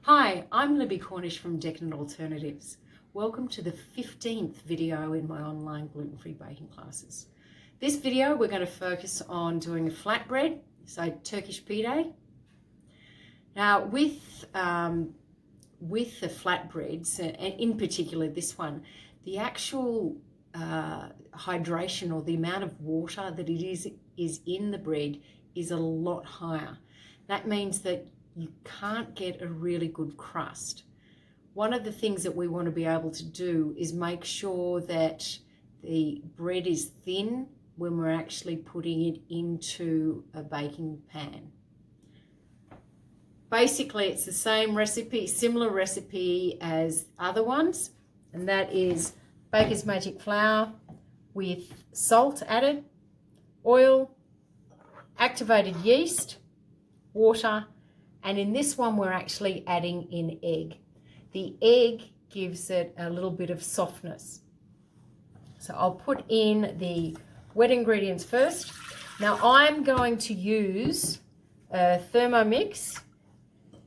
Hi, I'm Libby Cornish from Decadent Alternatives. Welcome to the 15th video in my online gluten-free baking classes. This video we're going to focus on doing a flatbread, so Turkish pide. Now with the flatbreads, and in particular this one, the actual hydration or the amount of water that it is in the bread is a lot higher. That means that you can't get a really good crust. One of the things that we want to be able to do is make sure that the bread is thin when we're actually putting it into a baking pan. Basically, it's the same recipe, similar recipe as other ones, and that is Baker's Magic flour with salt added, oil, activated yeast, water, and in this one we're actually adding in egg. The egg gives it a little bit of softness. So I'll put in the wet ingredients first. Now I'm going to use a Thermomix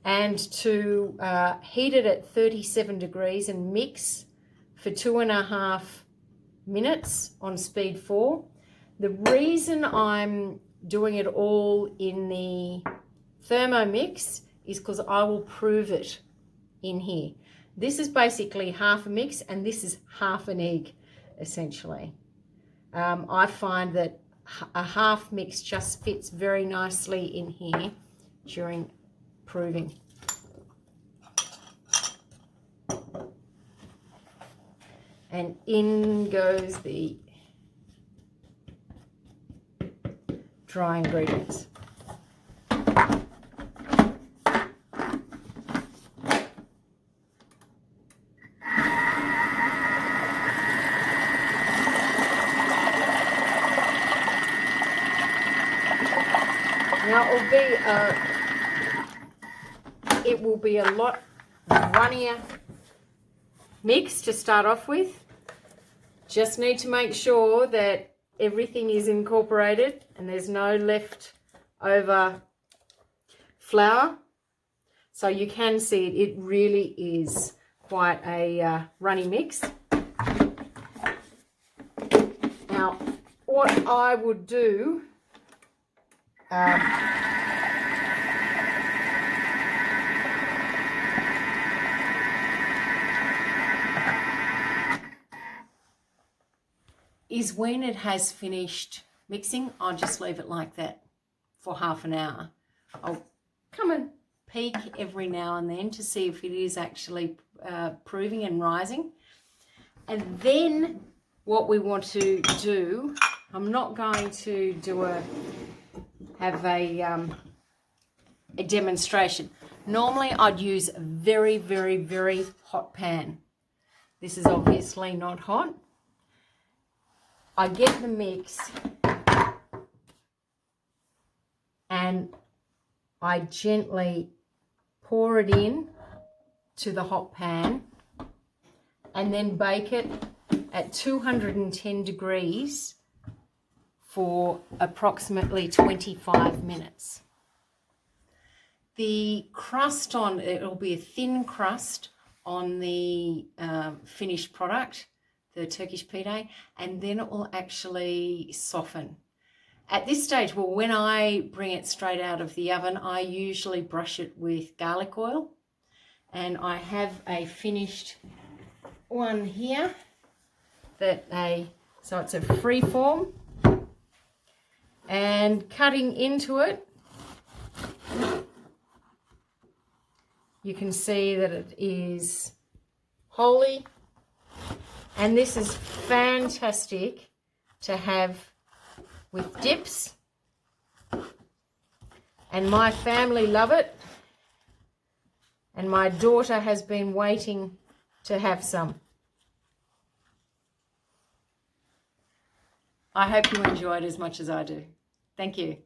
and to heat it at 37 degrees and mix for 2.5 minutes on speed 4. The reason I'm doing it all in the Thermomix is because I will prove it in here. This is basically half a mix and this is half an egg essentially. I find that a half mix just fits very nicely in here during proving. And in goes the dry ingredients. Now it will be a lot runnier mix to start off with. Just need to make sure that everything is incorporated and there's no left over flour. So you can see it really is quite a runny mix. Now what I would do is when it has finished mixing, I'll just leave it like that for half an hour. I'll come and peek every now and then to see if it is actually proving and rising. And then what we want to do, I'm not going to have a demonstration. Normally I'd use a very, very, very hot pan. This is obviously not hot. I get the mix and I gently pour it in to the hot pan and then bake it at 210 degrees for approximately 25 minutes. The crust it'll be a thin crust on the finished product, the Turkish pide, and then it will actually soften. At this stage, well, when I bring it straight out of the oven, I usually brush it with garlic oil, and I have a finished one here so it's a free form, and cutting into it, you can see that it is wholly. And this is fantastic to have with dips. And my family love it. And my daughter has been waiting to have some. I hope you enjoy it as much as I do. Thank you.